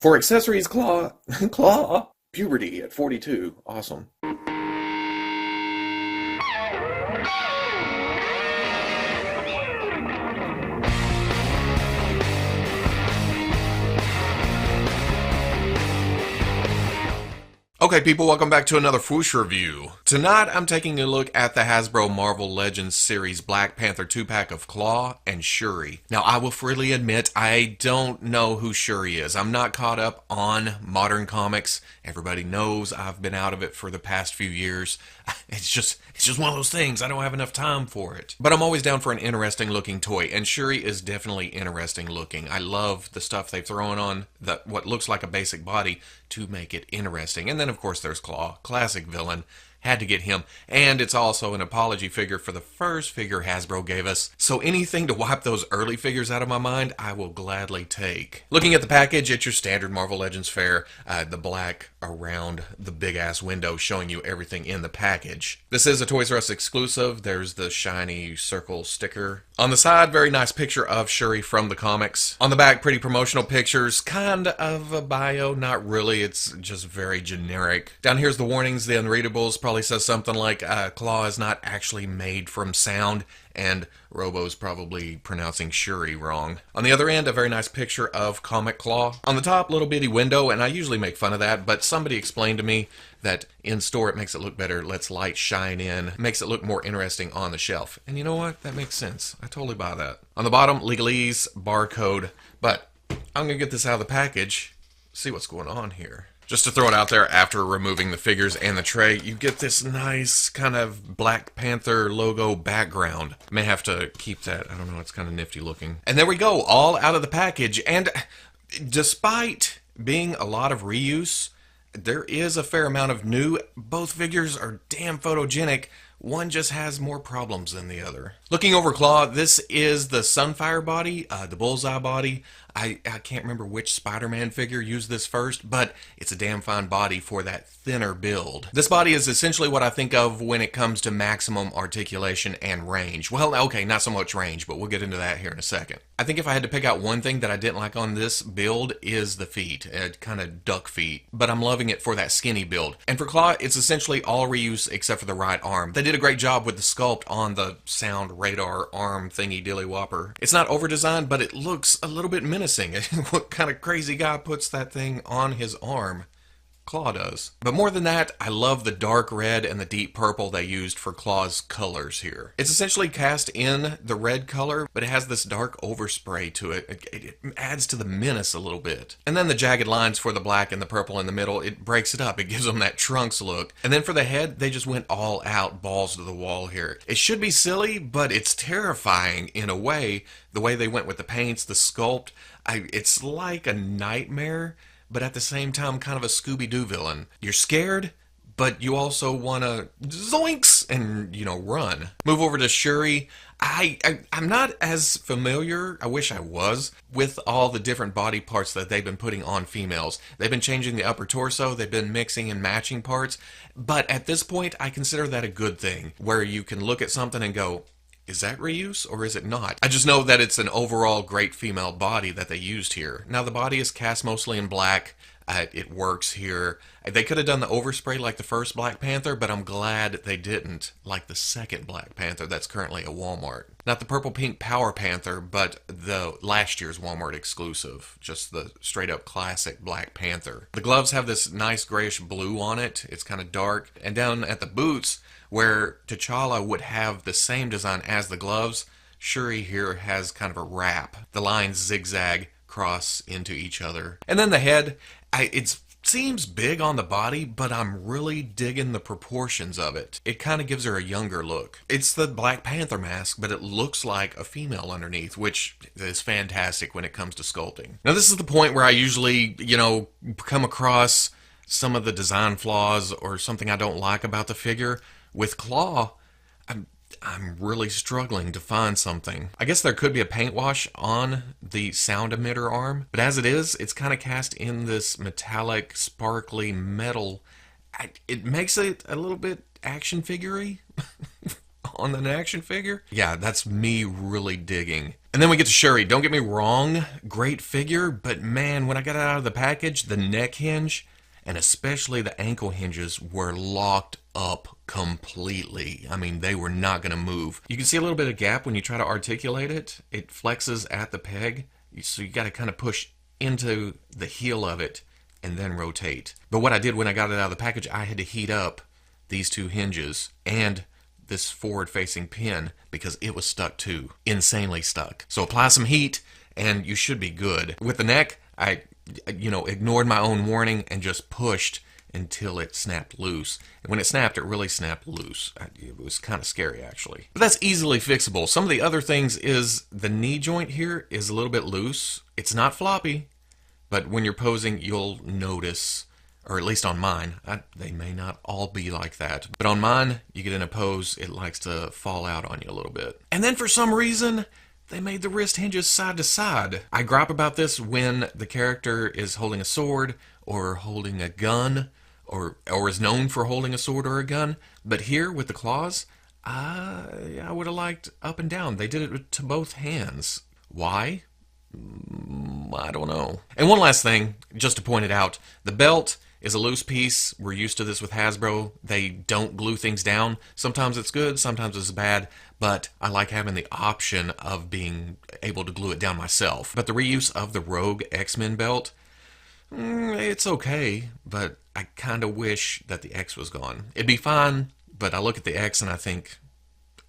For accessories, Klaw, Klaw, puberty at 42. Awesome. Okay, people, welcome back to another Fwoosh review. Tonight, I'm taking a look at the Hasbro Marvel Legends series Black Panther 2-pack of Klaw and Shuri. Now, I will freely admit, I don't know who Shuri is. I'm not caught up on modern comics. Everybody knows I've been out of it for the past few years. It's just one of those things. I don't have enough time for it. But I'm always down for an interesting looking toy, and Shuri is definitely interesting looking. I love the stuff they've thrown on what looks like a basic body to make it interesting. And then, of course, there's Klaw, classic villain. Had to get him. And it's also an apology figure for the first figure Hasbro gave us. So anything to wipe those early figures out of my mind, I will gladly take. Looking at the package, it's your standard Marvel Legends fare. The black around the big-ass window showing you everything in the package. This is a Toys R Us exclusive. There's the shiny circle sticker. On the side, very nice picture of Shuri from the comics. On the back, pretty promotional pictures. Kind of a bio, not really. It's just very generic. Down here's the warnings, the unreadables. Probably says something like, Klaw is not actually made from sound, and Robo's probably pronouncing Shuri wrong. On the other end, a very nice picture of comic Klaw. On the top, little bitty window, and I usually make fun of that, but somebody explained to me that in store it makes it look better, lets light shine in, makes it look more interesting on the shelf. And you know what? That makes sense. I totally buy that. On the bottom, legalese, barcode, but I'm gonna get this out of the package, see what's going on here. Just to throw it out there, after removing the figures and the tray, you get this nice kind of Black Panther logo background. May have to keep that. I don't know, it's kind of nifty looking. And there we go, all out of the package. And despite being a lot of reuse, there is a fair amount of new. Both figures are damn photogenic. One just has more problems than the other. Looking over Klaw, this is the Sunfire body, the Bullseye body. I can't remember which Spider-Man figure used this first, but it's a damn fine body for that thinner build. This body is essentially what I think of when it comes to maximum articulation and range. Well, okay, not so much range, but we'll get into that here in a second. I think if I had to pick out one thing that I didn't like on this build is the feet, kind of duck feet, but I'm loving it for that skinny build. And for Klaw, it's essentially all reuse except for the right arm. They did a great job with the sculpt on the sound radar arm thingy dilly whopper. It's not over designed, but it looks a little bit menacing. What kind of crazy guy puts that thing on his arm? Klaw does. But more than that, I love the dark red and the deep purple they used for Klaw's colors here. It's essentially cast in the red color, but it has this dark overspray to it. It adds to the menace a little bit. And then the jagged lines for the black and the purple in the middle, it breaks it up. It gives them that Trunks look. And then for the head, they just went all out, balls to the wall here. It should be silly, but it's terrifying in a way. The way they went with the paints, the sculpt, it's like a nightmare, but at the same time, kind of a Scooby-Doo villain. You're scared, but you also want to zoinks and, run. Move over to Shuri. I'm not as familiar, I wish I was, with all the different body parts that they've been putting on females. They've been changing the upper torso, they've been mixing and matching parts, but at this point, I consider that a good thing, where you can look at something and go, is that reuse or is it not? I just know that it's an overall great female body that they used here. Now the body is cast mostly in black. It works here. They could have done the overspray like the first Black Panther, but I'm glad they didn't, like the second Black Panther that's currently at Walmart. Not the purple pink Power Panther, but the last year's Walmart exclusive. Just the straight up classic Black Panther. The gloves have this nice grayish blue on it. It's kind of dark. And down at the boots, where T'Challa would have the same design as the gloves, Shuri here has kind of a wrap. The lines zigzag, cross into each other. And then the head, it seems big on the body, but I'm really digging the proportions of it. It kind of gives her a younger look. It's the Black Panther mask, but it looks like a female underneath, which is fantastic when it comes to sculpting. Now this is the point where I usually, come across some of the design flaws or something I don't like about the figure. With Klaw, I'm really struggling to find something. I guess there could be a paint wash on the sound emitter arm, but as it is, it's kind of cast in this metallic, sparkly metal. It makes it a little bit action figure-y on an action figure. Yeah, that's me really digging And then we get to Shuri. Don't get me wrong, great figure, but man, when I got it out of the package, the neck hinge and especially the ankle hinges were locked up completely. I mean, they were not going to move. You can see a little bit of gap when you try to articulate it. It flexes at the peg, so you got to kind of push into the heel of it and then rotate. But what I did when I got it out of the package, I had to heat up these two hinges and this forward-facing pin because it was stuck too. Insanely stuck. So apply some heat and you should be good. With the neck, I ignored my own warning and just pushed until it snapped loose. And when it snapped, it really snapped loose. It was kind of scary, actually. But that's easily fixable. Some of the other things is the knee joint here is a little bit loose. It's not floppy, but when you're posing, you'll notice, or at least on mine, they may not all be like that, but on mine, you get in a pose, it likes to fall out on you a little bit. And then for some reason, they made the wrist hinges side to side. I gripe about this when the character is holding a sword or holding a gun or is known for holding a sword or a gun. But here with the claws, I would have liked up and down. They did it to both hands. Why? I don't know. And one last thing, just to point it out, the belt is a loose piece. We're used to this with Hasbro. They don't glue things down. Sometimes it's good, sometimes it's bad, but I like having the option of being able to glue it down myself. But the reuse of the Rogue X-Men belt, it's okay, but I kind of wish that the X was gone. It'd be fine, but I look at the X and I think,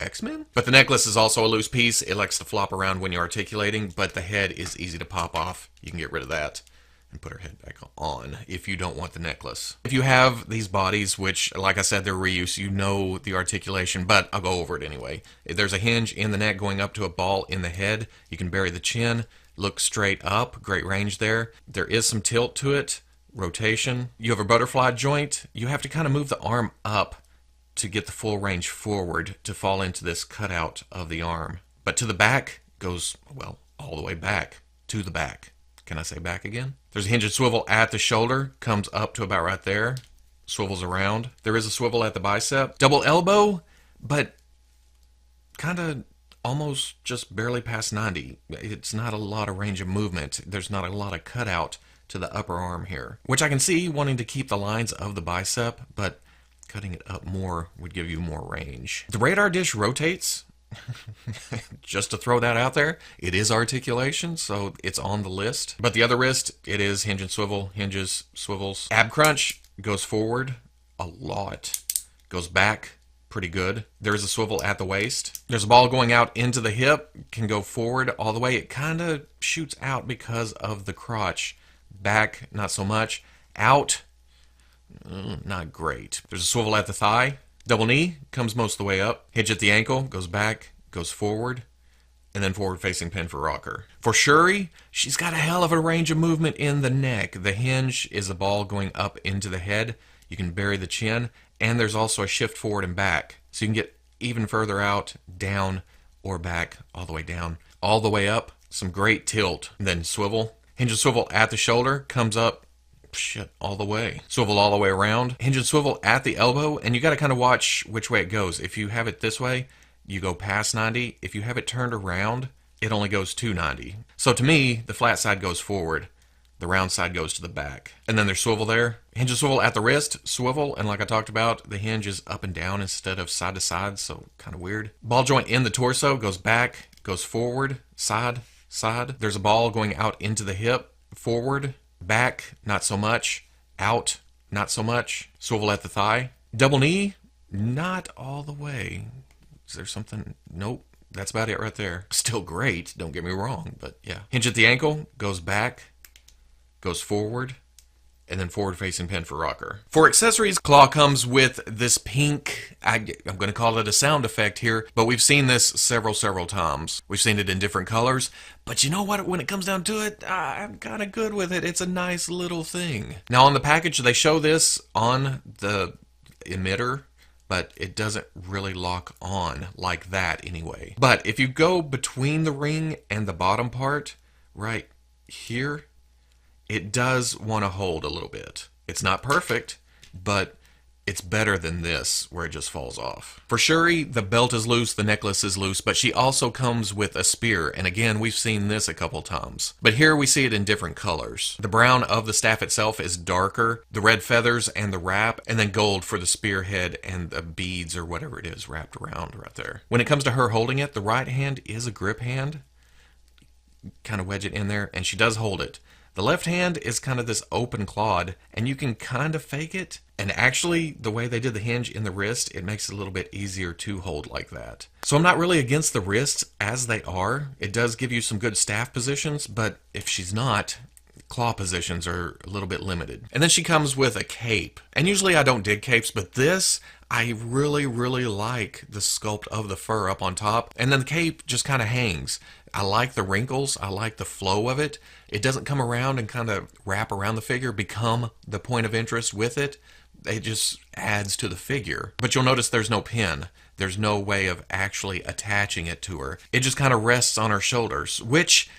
X-Men? But the necklace is also a loose piece. It likes to flop around when you're articulating, but the head is easy to pop off. You can get rid of that and put her head back on if you don't want the necklace. If you have these bodies, which, like I said, they're reuse, you know the articulation, but I'll go over it anyway. There's a hinge in the neck going up to a ball in the head. You can bury the chin, look straight up, great range there. There is some tilt to it, rotation. You have a butterfly joint. You have to kind of move the arm up to get the full range forward to fall into this cutout of the arm. But to the back goes, well, all the way back to the back. Can I say back again? There's a hinge and swivel at the shoulder, comes up to about right there, swivels around. There is a swivel at the bicep. Double elbow, but kind of almost just barely past 90. It's not a lot of range of movement. There's not a lot of cutout to the upper arm here, which I can see wanting to keep the lines of the bicep, but cutting it up more would give you more range. The radar dish rotates. Just to throw that out there, it is articulation, so it's on the list. But the other wrist, it is hinge and swivel, hinges, swivels. Ab crunch goes forward a lot, goes back pretty good. There's a swivel at the waist. There's a ball going out into the hip, can go forward all the way. It kind of shoots out because of the crotch. Back, not so much. Out, not great. There's a swivel at the thigh. Double knee comes most of the way up. Hinge at the ankle, goes back, goes forward, and then forward-facing pin for rocker. For Shuri, she's got a hell of a range of movement in the neck. The hinge is the ball going up into the head. You can bury the chin, and there's also a shift forward and back. So you can get even further out, down, or back, all the way down. All the way up, some great tilt. And then swivel. Hinge and swivel at the shoulder, comes up, all the way. Swivel all the way around. Hinge and swivel at the elbow, and you got to kind of watch which way it goes. If you have it this way, you go past 90. If you have it turned around, it only goes to 90. So to me, the flat side goes forward. The round side goes to the back. And then there's swivel there. Hinge and swivel at the wrist, swivel, and like I talked about, the hinge is up and down instead of side to side, so kind of weird. Ball joint in the torso, goes back, goes forward, side, side. There's a ball going out into the hip, forward, back, not so much. Out, not so much. Swivel at the thigh. Double knee, not all the way. Is there something? Nope. That's about it right there. Still great, don't get me wrong, but yeah. Hinge at the ankle, goes back, goes forward, and then forward-facing pin for rocker. For accessories, Klaw comes with this pink, I'm going to call it a sound effect here, but we've seen this several times. We've seen it in different colors, but you know what? When it comes down to it, I'm kind of good with it. It's a nice little thing. Now on the package, they show this on the emitter, but it doesn't really lock on like that anyway. But if you go between the ring and the bottom part, right here, it does want to hold a little bit. It's not perfect, but it's better than this, where it just falls off. For Shuri, the belt is loose, the necklace is loose, but she also comes with a spear, and again, we've seen this a couple times. But here we see it in different colors. The brown of the staff itself is darker, the red feathers and the wrap, and then gold for the spearhead and the beads or whatever it is wrapped around right there. When it comes to her holding it, the right hand is a grip hand. Kind of wedge it in there, and she does hold it. The left hand is kind of this open clawed, and you can kind of fake it. And actually, the way they did the hinge in the wrist, it makes it a little bit easier to hold like that. So I'm not really against the wrists as they are. It does give you some good staff positions, but if she's not, claw positions are a little bit limited. And then she comes with a cape. And usually I don't dig capes, but this, I really, really like the sculpt of the fur up on top. And then the cape just kind of hangs. I like the wrinkles. I like the flow of it. It doesn't come around and kind of wrap around the figure, become the point of interest with it. It just adds to the figure. But you'll notice there's no pin. There's no way of actually attaching it to her. It just kind of rests on her shoulders, which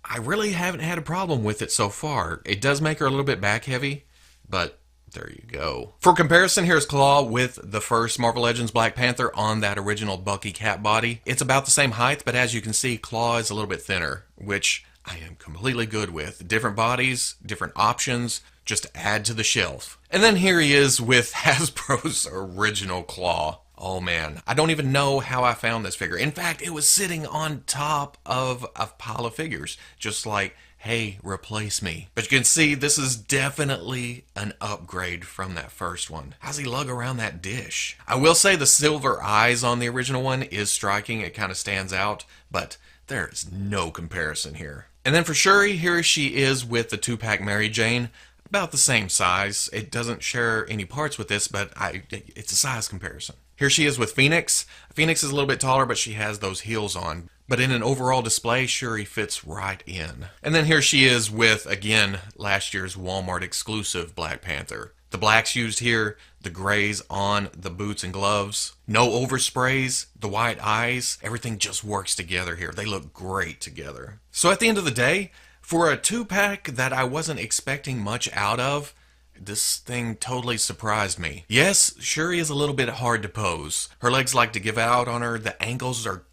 I really haven't had a problem with it so far. It does make her a little bit back heavy, but there you go. For comparison, here's Klaw with the first Marvel Legends Black Panther on that original Bucky cat body. It's about the same height, but as you can see, Klaw is a little bit thinner, which I am completely good with. Different bodies, different options, just add to the shelf. And then here he is with Hasbro's original Klaw. Oh man, I don't even know how I found this figure. In fact, it was sitting on top of a pile of figures, just like, hey, replace me. But you can see this is definitely an upgrade from that first one. How's he lug around that dish? I will say the silver eyes on the original one is striking. It kind of stands out, but there is no comparison here. And then for Shuri, here she is with the 2-pack Mary Jane. About the same size. It doesn't share any parts with this, but it's a size comparison. Here she is with Phoenix. Phoenix is a little bit taller, but she has those heels on. But in an overall display, Shuri fits right in. And then here she is with, again, last year's Walmart exclusive Black Panther. The blacks used here, the grays on the boots and gloves. No oversprays, the white eyes, everything just works together here. They look great together. So at the end of the day, for a 2-pack that I wasn't expecting much out of, this thing totally surprised me. Yes, Shuri is a little bit hard to pose. Her legs like to give out on her. The ankles are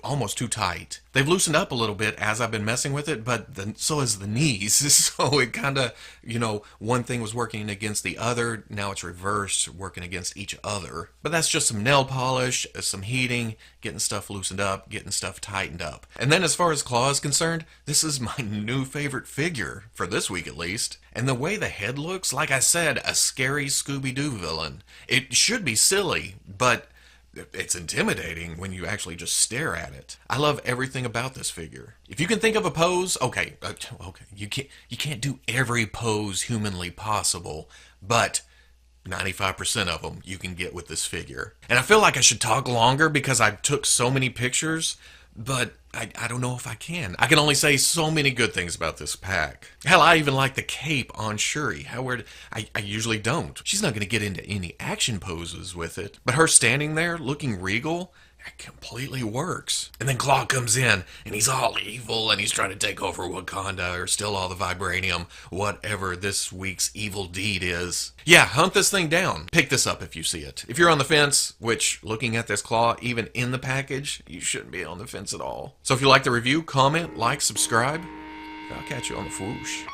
almost too tight. They've loosened up a little bit as I've been messing with it, but so is the knees. So it kind of, one thing was working against the other. Now it's reversed, working against each other. But that's just some nail polish, some heating, getting stuff loosened up, getting stuff tightened up. And then as far as Klaw is concerned, this is my new favorite figure, for this week at least. And the way the head looks, like I said, a scary Scooby-Doo villain. It should be silly, but it's intimidating when you actually just stare at it. I love everything about this figure. If you can think of a pose, okay, you can't do every pose humanly possible, but 95% of them you can get with this figure. And I feel like I should talk longer because I took so many pictures, but I don't know if I can. I can only say so many good things about this pack. Hell, I even like the cape on Shuri. I usually don't. She's not going to get into any action poses with it. But her standing there looking regal, it completely works. And then Klaw comes in, and he's all evil, and he's trying to take over Wakanda, or steal all the vibranium, whatever this week's evil deed is. Yeah, hunt this thing down. Pick this up if you see it. If you're on the fence, which, looking at this Klaw, even in the package, you shouldn't be on the fence at all. So if you like the review, comment, like, subscribe. I'll catch you on the Fwoosh.